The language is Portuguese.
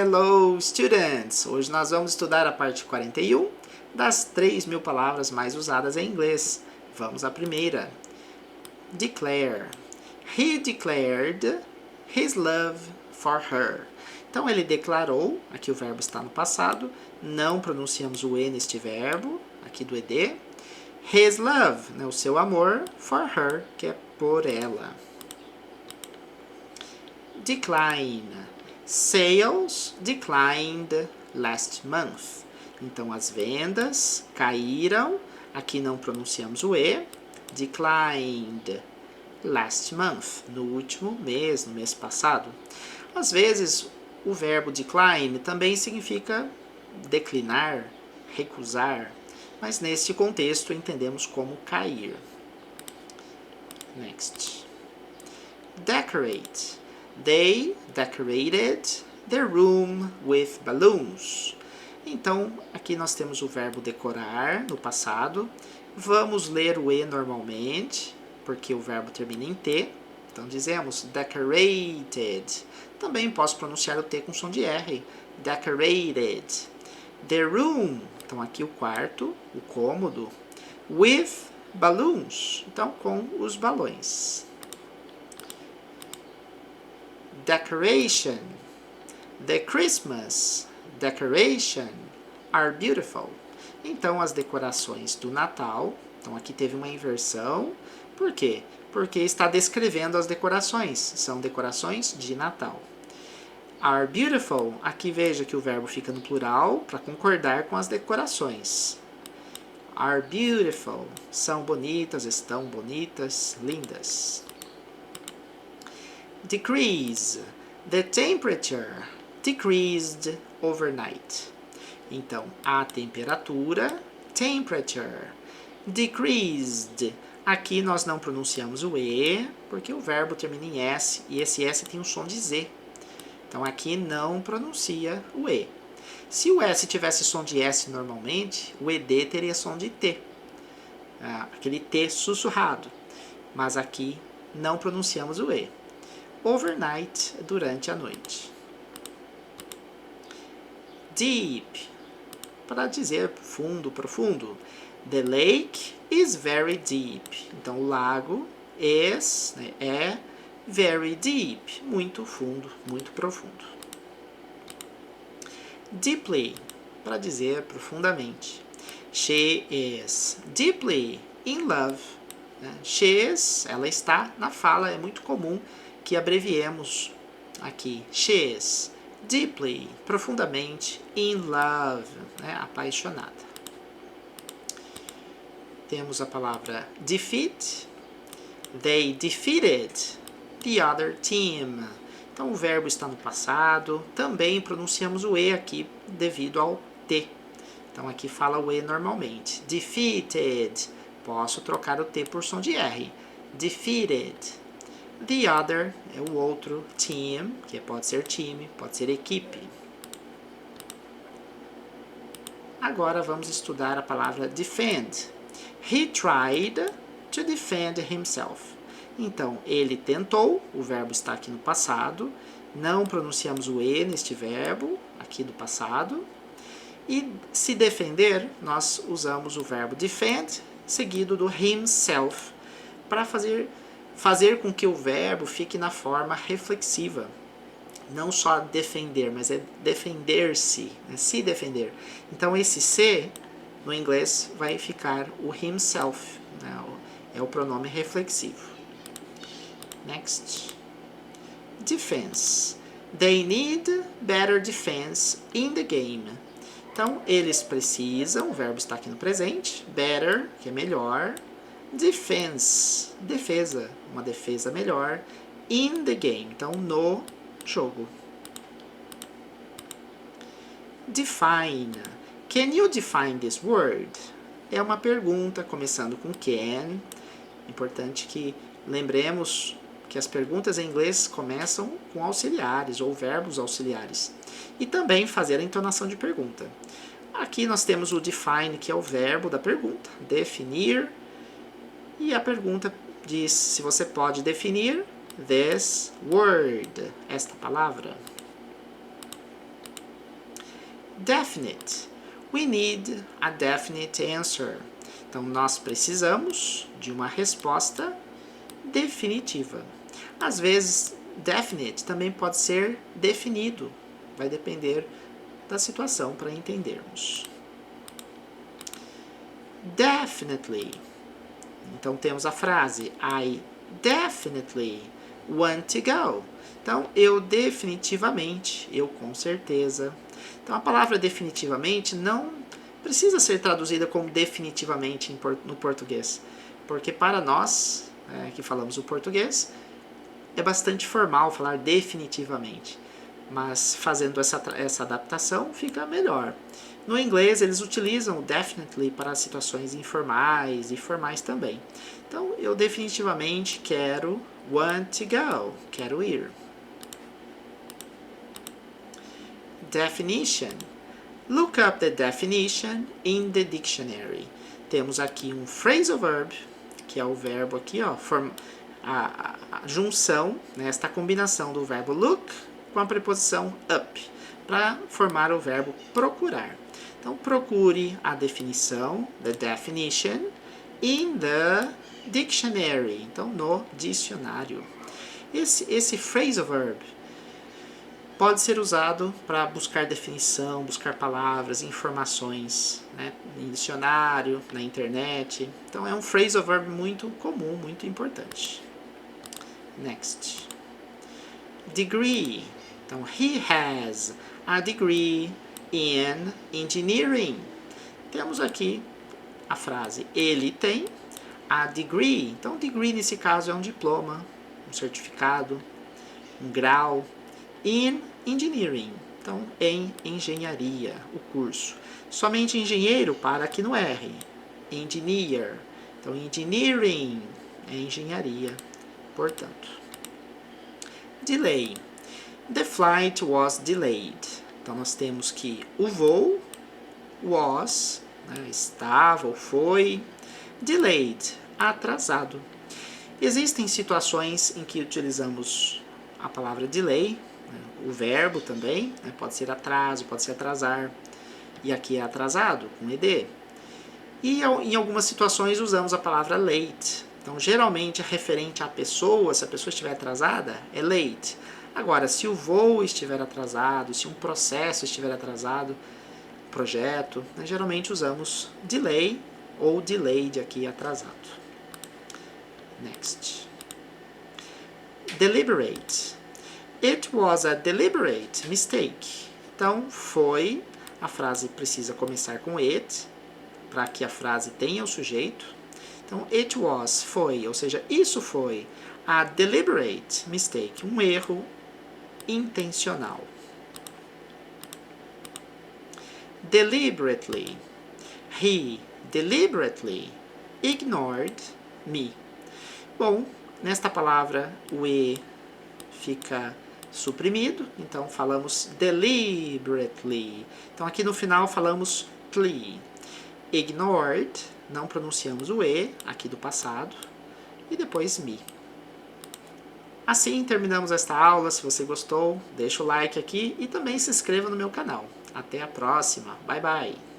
Hello, students! Hoje nós vamos estudar a parte 41 das 3.000 palavras mais usadas em inglês. Vamos à primeira. Declare. He declared his love for her. Então, ele declarou, aqui o verbo está no passado, não pronunciamos o E neste verbo, aqui do ED. His love, né, o seu amor, for her, que é por ela. Decline. Sales declined last month. Então, as vendas caíram. Aqui não pronunciamos o E. Declined last month. No último mês, no mês passado. Às vezes, o verbo decline também significa declinar, recusar. Mas neste contexto entendemos como cair. Next. Decorate. They decorated their room with balloons. Então, aqui nós temos o verbo decorar no passado. Vamos ler o E normalmente, porque o verbo termina em T. Então, dizemos decorated. Também posso pronunciar o T com som de R. Decorated. The room. Então, aqui o quarto, o cômodo. With balloons. Então, com os balões. Decoration. The Christmas decoration are beautiful. Então, as decorações do Natal. Então, aqui teve uma inversão. Por quê? Porque está descrevendo as decorações. São decorações de Natal. Are beautiful. Aqui veja que o verbo fica no plural para concordar com as decorações. Are beautiful. São bonitas, estão bonitas, lindas. Decrease. The temperature decreased overnight. Então, a temperatura, temperature, decreased. Aqui nós não pronunciamos o E, porque o verbo termina em S, e esse S tem um som de Z. Então, aqui não pronuncia o E. Se o S tivesse som de S normalmente, o ED teria som de T. Aquele T sussurrado. Mas aqui não pronunciamos o E. Overnight, durante a noite. Deep, para dizer fundo, profundo. The lake is very deep. Então, o lago is, né, é very deep, muito fundo, muito profundo. Deeply, para dizer profundamente. She is deeply in love. She is, ela está na fala, é muito comum que abreviemos aqui. She is deeply, profundamente, in love, né, apaixonada. Temos a palavra defeat. They defeated the other team. Então, o verbo está no passado. Também pronunciamos o E aqui devido ao T. Então, aqui fala o E normalmente. Defeated. Posso trocar o T por som de R. Defeated. The other é o outro, team, que pode ser time, pode ser equipe. Agora vamos estudar a palavra defend. He tried to defend himself. Então, ele tentou, o verbo está aqui no passado, não pronunciamos o E neste verbo, aqui do passado. E se defender, nós usamos o verbo defend, seguido do himself, para fazer com que o verbo fique na forma reflexiva. Não só defender, mas é defender-se, né? Se defender. Então, esse se, no inglês, vai ficar o himself, né? É o pronome reflexivo. Next. Defense. They need better defense in the game. Então, eles precisam, o verbo está aqui no presente, better, que é melhor, defense, defesa, uma defesa melhor, in the game, então no jogo. Define. Can you define this word? É uma pergunta, começando com can. Importante que lembremos que as perguntas em inglês começam com auxiliares ou verbos auxiliares. E também fazer a entonação de pergunta. Aqui nós temos o define, que é o verbo da pergunta, definir. E a pergunta diz se você pode definir this word, esta palavra. Definite. We need a definite answer. Então, nós precisamos de uma resposta definitiva. Às vezes, definite também pode ser definido. Vai depender da situação para entendermos. Definitely. Então, temos a frase I definitely want to go. Então, eu definitivamente, eu com certeza. Então, a palavra definitivamente não precisa ser traduzida como definitivamente no português. Porque para nós, que falamos o português, é bastante formal falar definitivamente. Mas fazendo essa adaptação fica melhor. No inglês, eles utilizam o definitely para situações informais e formais também. Então, eu definitivamente quero want to go, quero ir. Definition. Look up the definition in the dictionary. Temos aqui um phrasal verb, que é o verbo aqui, ó, a junção, né, esta combinação do verbo look com a preposição up, para formar o verbo procurar. Então, procure a definição, the definition, in the dictionary. Então, no dicionário. Esse phrasal verb pode ser usado para buscar definição, buscar palavras, informações, né, em dicionário, na internet. Então, é um phrasal verb muito comum, muito importante. Next. Degree. Então, he has a degree in engineering. Temos aqui a frase ele tem a degree. Então, degree nesse caso é um diploma, um certificado, um grau. In engineering. Então, em engenharia, o curso. Somente engenheiro para aqui no R. Engineer. Então, engineering é engenharia, portanto. Delay. The flight was delayed. Então, nós temos que o voo was, né, estava ou foi, delayed, atrasado. Existem situações em que utilizamos a palavra delay, né, o verbo também, né, pode ser atraso, pode ser atrasar, e aqui é atrasado, com ed. E em algumas situações usamos a palavra late. Então, geralmente é referente à pessoa, se a pessoa estiver atrasada, é late. Agora, se o voo estiver atrasado, se um processo estiver atrasado, projeto, né, geralmente usamos delay ou delayed aqui, atrasado. Next. Deliberate. It was a deliberate mistake. Então, foi, a frase precisa começar com it, para que a frase tenha o sujeito. Então, it was, foi, ou seja, isso foi a deliberate mistake, um erro intencional. Deliberately. He deliberately ignored me. Bom, nesta palavra o e fica suprimido, então falamos deliberately. Então aqui no final falamos ly. Ignored, não pronunciamos o e aqui do passado, e depois me. Assim terminamos esta aula. Se você gostou, deixa o like aqui e também se inscreva no meu canal. Até a próxima. Bye, bye.